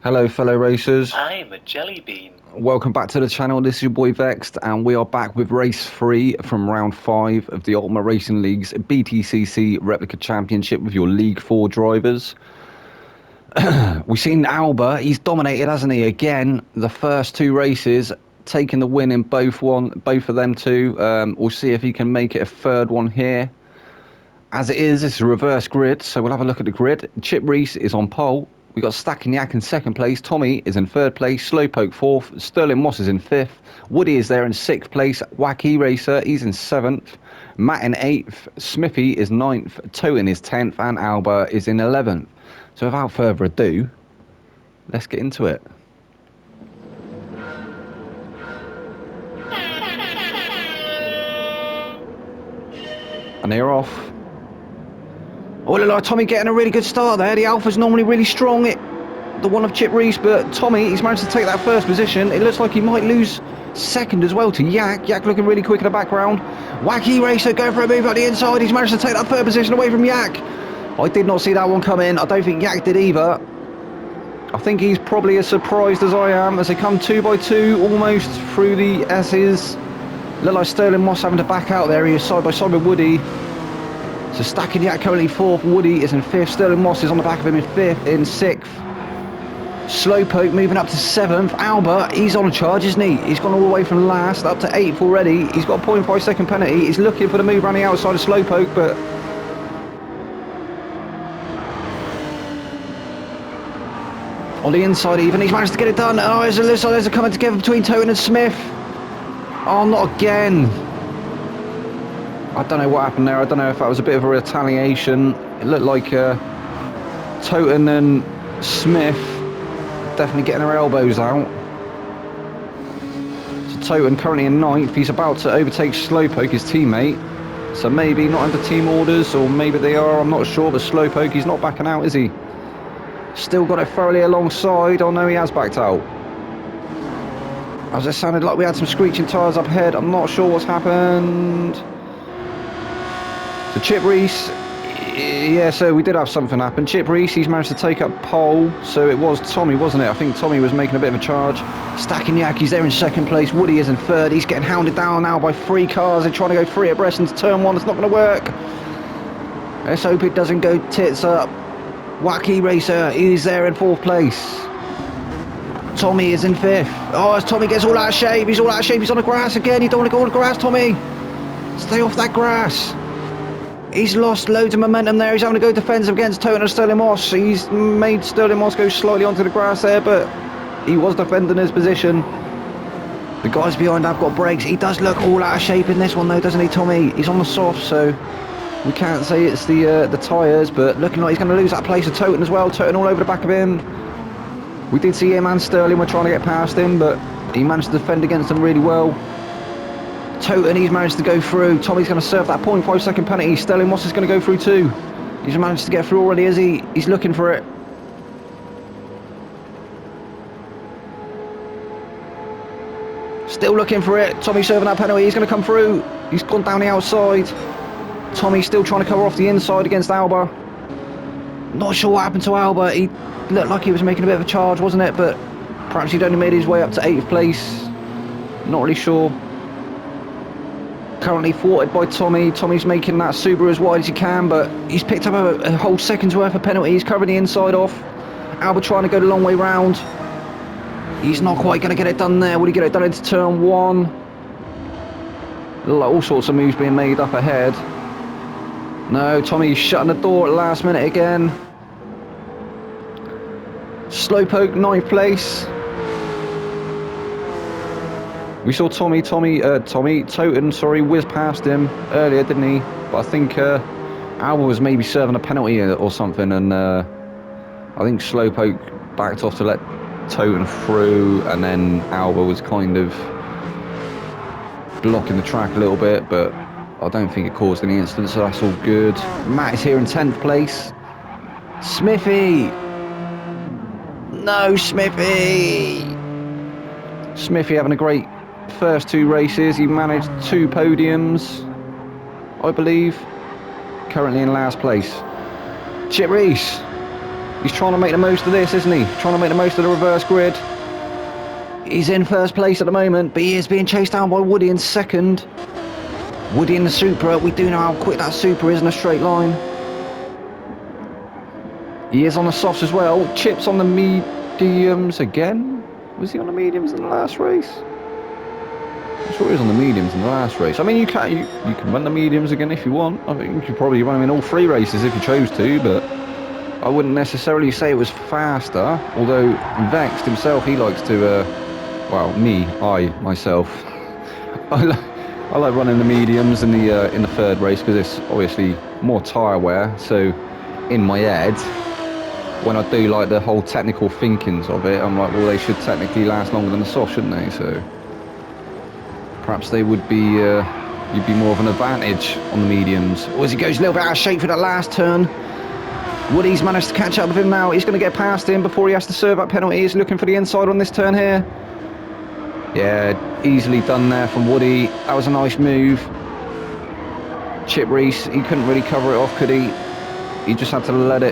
Hello fellow racers, I'm a jelly bean. welcome back to the channel. This is your boy Vexed and we are back with race 3 from round 5 of the Ultimate Racing League's BTCC Replica Championship with your League 4 drivers. We've seen Alba, he's dominated, hasn't he, again, the first two races, taking the win in both of them two. We'll see if he can make it a third one here. As it is, it's a reverse grid, so we'll have a look at the grid. Chip Reese is on pole. We've got Stacking Yak in second place. Tommy is in third place. Slowpoke fourth. Sterling Moss is in fifth. Woody is there in sixth place. Wacky Racer, he's in seventh. Matt in eighth. Smithy is ninth. Toten is 10th. And Alba is in 11th. So without further ado, let's get into it. And they're off. Oh, look like Tommy getting a really good start there. The Alpha's normally really strong, the one of Chip Reese, but Tommy, he's managed to take that first position. It looks like he might lose second as well to Yak. Yak looking really quick in the background. Wacky Racer going for a move on the inside. He's managed to take that third position away from Yak. I did not see that one come in. I don't think Yak did either. I think he's probably as surprised as I am as they come 2 by 2 almost through the S's. Look like Sterling Moss having to back out there. He is side by side with Woody. So Stacking Yak currently fourth, Woody is in fifth, Sterling Moss is on the back of him in sixth. Slowpoke moving up to seventh. Alba, he's on a charge, isn't he? He's gone all the way from last up to eighth already. He's got a 0.5 second penalty. He's looking for the move around the outside of Slowpoke, but on the inside even, he's managed to get it done. Oh, there's a coming together between Toten and Smith. Oh, not again. I don't know what happened there. I don't know if that was a bit of a retaliation. It looked like Toten and Smith definitely getting their elbows out. So Toten currently in ninth. He's about to overtake Slowpoke, his teammate. So maybe not under team orders, or maybe they are, I'm not sure. But Slowpoke, he's not backing out, is he? Still got it thoroughly alongside. Oh no, he has backed out. As it sounded like we had some screeching tyres up ahead. I'm not sure what's happened. So Chip Reese, yeah, so we did have something happen. Chip Reese, he's managed to take up pole. So it was Tommy, wasn't it? I think Tommy was making a bit of a charge. Stacking Yak, he's there in second place. Woody is in third. He's getting hounded down now by 3 cars. They're trying to go 3 abreast into turn 1. It's not going to work. Let's hope it doesn't go tits up. Wacky Racer, he's there in 4th place. Tommy is in 5th. Oh, as Tommy gets all out of shape. He's all out of shape. He's on the grass again. You don't want to go on the grass, Tommy. Stay off that grass. He's lost loads of momentum there. He's having to go defensive against Toten and Sterling Moss. He's made Sterling Moss go slightly onto the grass there, but he was defending his position. The guys behind have got brakes. He does look all out of shape in this one though, doesn't he, Tommy? He's on the soft, so we can't say it's the tyres, but looking like he's going to lose that place to Toten as well. Toten all over the back of him. We did see him and Sterling were trying to get past him, but he managed to defend against them really well. Toten, he's managed to go through. Tommy's going to serve that 0.5 second penalty. Sterling Moss is going to go through too. He's managed to get through already, is he? He's looking for it. Still looking for it. Tommy serving that penalty. He's going to come through. He's gone down the outside. Tommy still trying to cover off the inside against Alba. Not sure what happened to Alba. He looked like he was making a bit of a charge, wasn't it? But perhaps he'd only made his way up to 8th place. Not really sure. Currently thwarted by Tommy. Tommy's making that Subaru as wide as he can, but he's picked up a whole second's worth of penalty. He's covering the inside off. Alba trying to go the long way round. He's not quite going to get it done there. Will he get it done into turn 1? All sorts of moves being made up ahead. No, Tommy's shutting the door at the last minute again. Slowpoke 9th place. We saw Toten, sorry, whiz past him earlier, didn't he? But I think Alba was maybe serving a penalty or something, and I think Slowpoke backed off to let Toten through, and then Alba was kind of blocking the track a little bit, but I don't think it caused any incident, so that's all good. Matt is here in 10th place. Smithy! No, Smithy! Smithy having a great first 2 races. He managed 2 podiums, I believe. Currently in last place. Chip Reese. He's trying to make the most of this, isn't he? Trying to make the most of the reverse grid. He's in first place at the moment, but he is being chased down by Woody in second. Woody in the Supra. We do know how quick that Supra is in a straight line. He is on the softs as well. Chip's on the mediums again. Was he on the mediums in the last race? I'm sure he was on the mediums in the last race. I mean, you can run the mediums again if you want. I think you could probably run them in all 3 races if you chose to, but I wouldn't necessarily say it was faster. Although Vexed himself, he likes to, well, myself, I like running the mediums in the 3rd race because it's obviously more tyre wear. So in my head, when I do like the whole technical thinkings of it, I'm like, well, they should technically last longer than the soft, shouldn't they? So perhaps they would be, you'd be more of an advantage on the mediums. Or as he goes a little bit out of shape for that last turn. Woody's managed to catch up with him now. He's going to get past him before he has to serve that penalty. He's looking for the inside on this turn here. Yeah, easily done there from Woody. That was a nice move. Chip Reese, he couldn't really cover it off, could he? He just had to let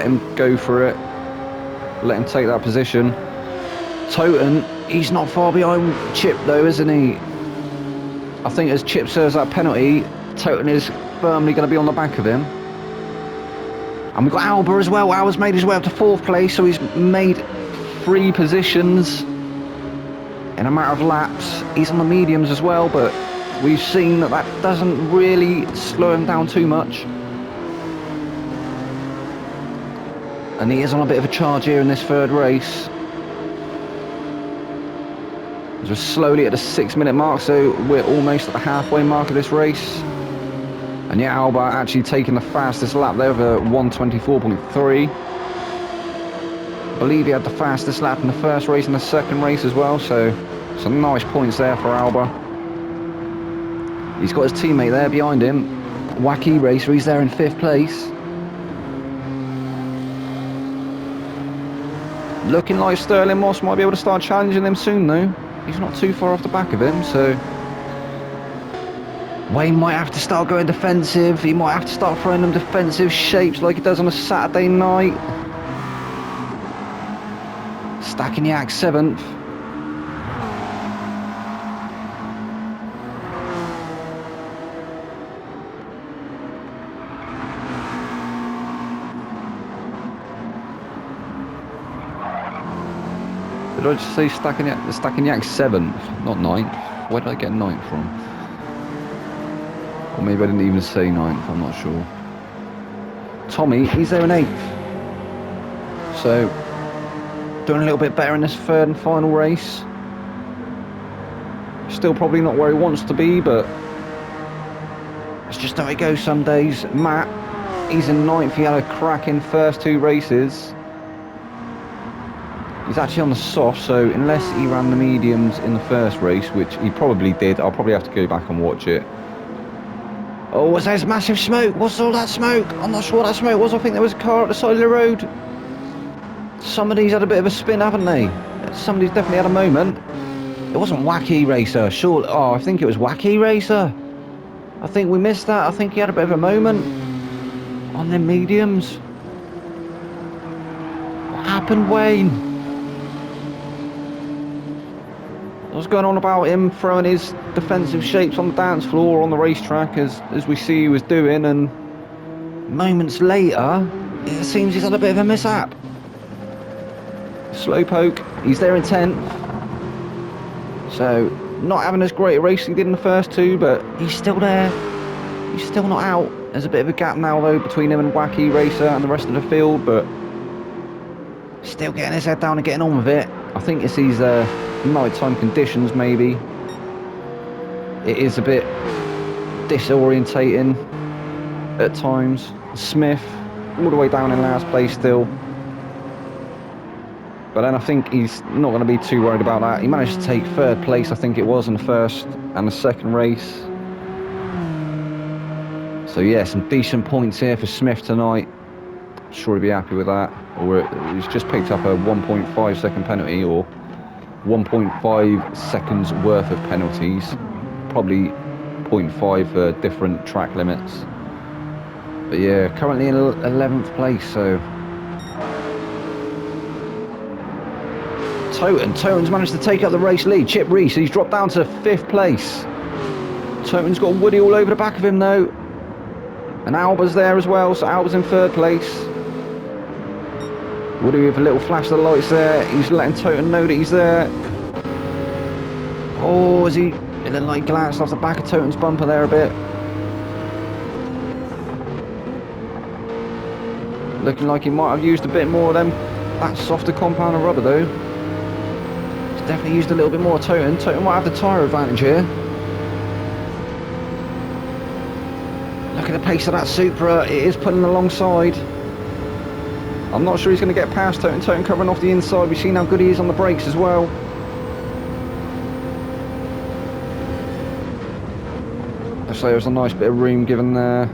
him go for it. Let him take that position. Toten, he's not far behind Chip though, isn't he? I think as Chip serves that penalty, Toten is firmly going to be on the back of him. And we've got Alba as well. Alba's made his way up to 4th place, so he's made 3 positions in a matter of laps. He's on the mediums as well, but we've seen that doesn't really slow him down too much. And he is on a bit of a charge here in this 3rd race. We're slowly at the 6-minute mark, so we're almost at the halfway mark of this race. And yeah, Alba actually taking the fastest lap there of a 1:24.3. I believe he had the fastest lap in the 1st race and the 2nd race as well, so some nice points there for Alba. He's got his teammate there behind him, Wacky Racer. He's there in 5th place. Looking like Sterling Moss might be able to start challenging him soon though. He's not too far off the back of him, so Wayne might have to start going defensive. He might have to start throwing them defensive shapes like he does on a Saturday night. Stackenyak 7th. Did I just say Stackenyak 7th, not 9th? Where did I get 9th from? Or maybe I didn't even say 9th, I'm not sure. Tommy, he's there in 8th. So, doing a little bit better in this 3rd and final race. Still probably not where he wants to be, but it's just how it goes some days. Matt, he's in 9th. He had a cracking first 2 races. He's actually on the soft, so unless he ran the mediums in the 1st race, which he probably did, I'll probably have to go back and watch it. Oh, was there massive smoke? What's all that smoke? I'm not sure what that smoke was. I think there was a car at the side of the road. Somebody's had a bit of a spin, haven't they? Somebody's definitely had a moment. It wasn't Wacky Racer, sure. Oh, I think it was Wacky Racer. I think we missed that. I think he had a bit of a moment on them mediums. What happened, Wayne? What's going on about him throwing his defensive shapes on the dance floor on the racetrack as we see he was doing, and moments later it seems he's had a bit of a mishap. Slowpoke, he's there in 10th, so not having as great a race as he did in the first 2, but he's still there. He's still not out. There's a bit of a gap now though between him and Wacky Racer and the rest of the field, but still getting his head down and getting on with it. I think it's these nighttime conditions, maybe. It is a bit disorientating at times. Smith all the way down in last place still, but then I think he's not going to be too worried about that. He managed to take 3rd place, I think it was, in the 1st and the 2nd race. So yeah, some decent points here for Smith tonight. I'm sure he'll be happy with that. Or he's just picked up a 1.5 second penalty, or 1.5 seconds worth of penalties, probably 0.5 for different track limits. But yeah, currently in 11th place, so Toten's managed to take up the race lead. Chip Reese, he's dropped down to 5th place. Toten's got Woody all over the back of him though. And Alba's there as well, so Alba's in 3rd place. Woody with a little flash of the lights there. He's letting Toten know that he's there. Oh, is he? It looked like glanced off the back of Toten's bumper there a bit. Looking like he might have used a bit more of them. That softer compound of rubber though. He's definitely used a little bit more Toten. Toten might have the tyre advantage here. Look at the pace of that Supra. It is pulling alongside. I'm not sure he's going to get past Toten. Toten covering off the inside. We've seen how good he is on the brakes as well. So there's a nice bit of room given there.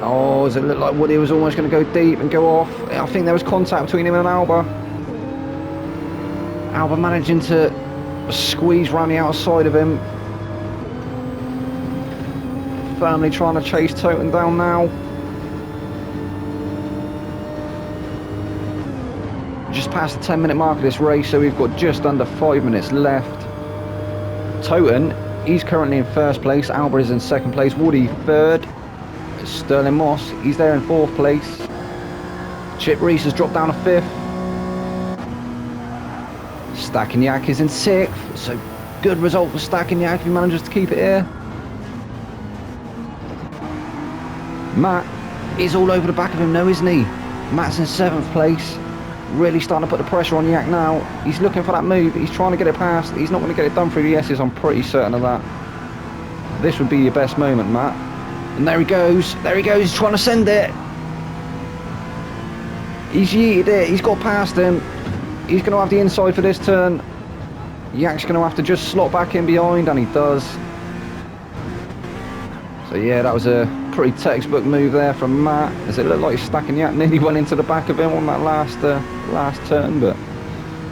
Oh, does it look like Woody was almost going to go deep and go off? I think there was contact between him and Alba. Alba managing to squeeze round the outside of him. Firmly trying to chase Toten down now. Just past the 10-minute mark of this race, so we've got just under 5 minutes left. Toten, he's currently in 1st place. Alba is in 2nd place. Woody 3rd. Sterling Moss, he's there in 4th place. Chip Reese has dropped down to 5th. Stackenyak is in 6th. So good result for Stackenyak if he manages to keep it here. Matt is all over the back of him now, isn't he? Matt's in 7th place. Really starting to put the pressure on Yak now. He's looking for that move. He's trying to get it past. He's not going to get it done through the S's, I'm pretty certain of that. This would be your best moment, Matt. And there he goes. There he goes. He's trying to send it. He's yeeted it. He's got past him. He's going to have the inside for this turn. Yak's going to have to just slot back in behind, and he does. So yeah, that was a pretty textbook move there from Matt, as it looked like Stackenyak nearly went into the back of him on that last turn, but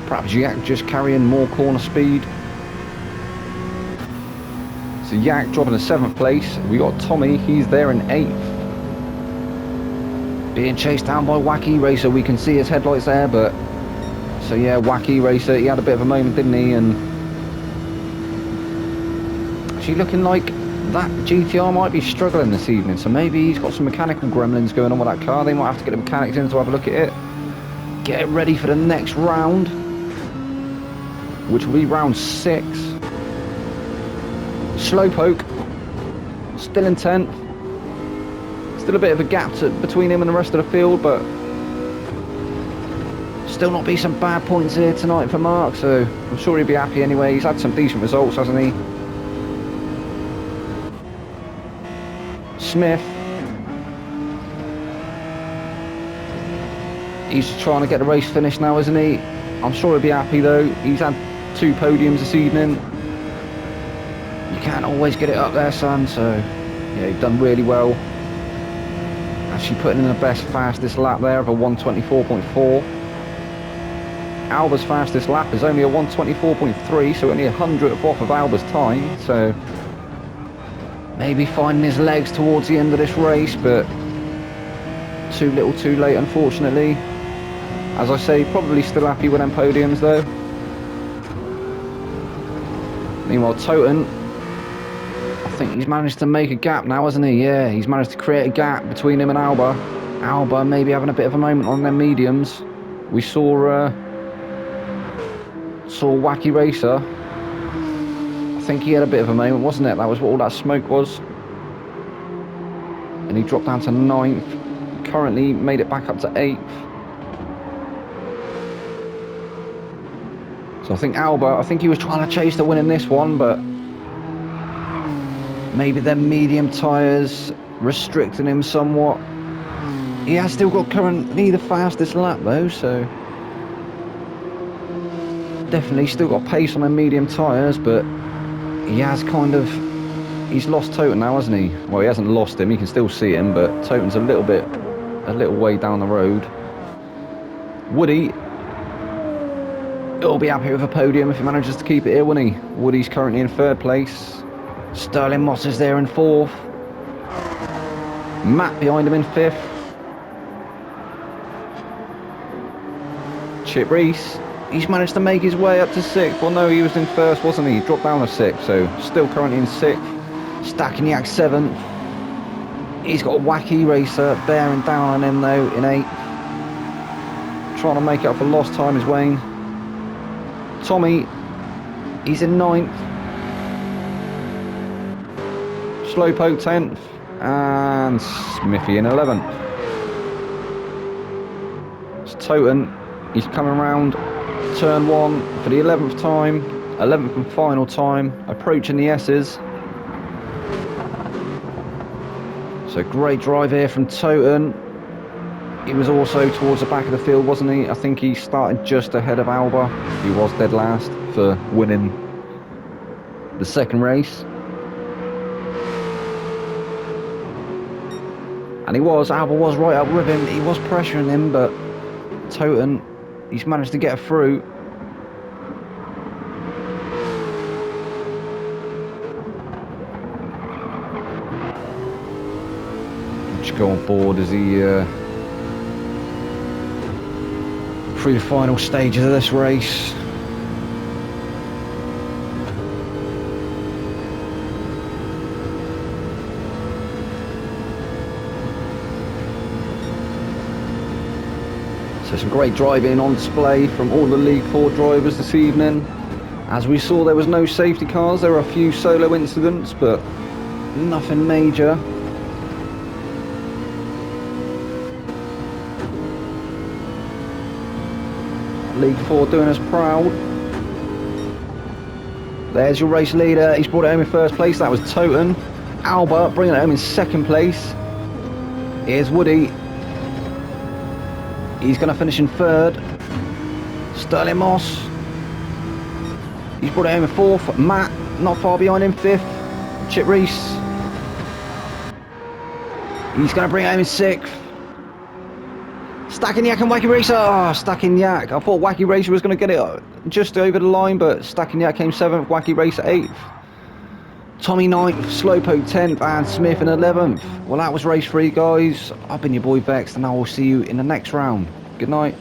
perhaps Yak just carrying more corner speed. So Yak dropping to 7th place. We got Tommy, he's there in 8th. Being chased down by Wacky Racer, we can see his headlights there, but so yeah, Wacky Racer, he had a bit of a moment, didn't he? And actually looking like that GTR might be struggling this evening, so maybe he's got some mechanical gremlins going on with that car. They might have to get the mechanics in to have a look at it. Get it ready for the next round, which will be round 6. Slowpoke, still in 10th. Still a bit of a gap between him and the rest of the field, but still not be some bad points here tonight for Mark, so I'm sure he'll be happy anyway. He's had some decent results, hasn't he? Smith, he's trying to get the race finished now, isn't he? I'm sure he'll be happy though. He's had 2 podiums this evening. You can't always get it up there, son, so yeah, you've done really well. Actually putting in the best fastest lap there of a 124.4. Alba's fastest lap is only a 124.3, so only 100th off of Alba's time, so maybe finding his legs towards the end of this race, but too little too late, unfortunately. As I say, probably still happy with them podiums though. Meanwhile, Toten, I think he's managed to make a gap now, hasn't he? Yeah, he's managed to create a gap between him and Alba. Alba maybe having a bit of a moment on them mediums. We saw Wacky Racer. I think he had a bit of a moment, wasn't it? That was what all that smoke was. And he dropped down to 9th. Currently made it back up to 8th. So I think Alba, I think he was trying to chase the win in this one, but maybe them medium tyres restricting him somewhat. He has still got currently the fastest lap though, so definitely still got pace on them medium tyres, but he has he's lost Toten now, hasn't he? Well, he hasn't lost him, he can still see him, but Toten's a little way down the road. Woody, he'll be happy with a podium if he manages to keep it here, won't he? Woody's currently in 3rd place. Sterling Moss is there in 4th. Matt behind him in 5th. Chip Reese, He's managed to make his way up to 6th. Well, no, he was in 1st, wasn't he? He dropped down to 6th, so still currently in 6th. Stacking Yak 7th. He's got a Wacky Racer bearing down on him, though, in 8th. Trying to make it up for lost time is Wayne. Tommy, he's in 9th. Slowpoke 10th. And Smithy in 11th. It's Toten. He's coming around turn 1 for the 11th time. 11th and final time. Approaching the S's. So great drive here from Toten. He was also towards the back of the field, wasn't he? I think he started just ahead of Alba. He was dead last for winning the second race. And Alba was right up with him. He was pressuring him, but Toten, he's managed to get through. Just go on board as he through the final stages of this race. So some great driving on display from all the League 4 drivers this evening. As we saw, there was no safety cars. There were a few solo incidents, but nothing major. League 4 doing us proud. There's your race leader. He's brought it home in 1st place. That was Toten. Alba bringing it home in 2nd place. Here's Woody. He's going to finish in 3rd. Sterling Moss. He's brought it home in 4th. Matt, not far behind him, 5th. Chip Reese. He's going to bring it home in 6th. Stacking Yak and Wacky Racer. Oh, Stacking Yak. I thought Wacky Racer was going to get it just over the line, but Stacking Yak came 7th, Wacky Racer 8th. Tommy 9th, Slowpoke 10th, and Smith in 11th. Well, that was race 3, guys. I've been your boy Vex, and I will see you in the next round. Good night.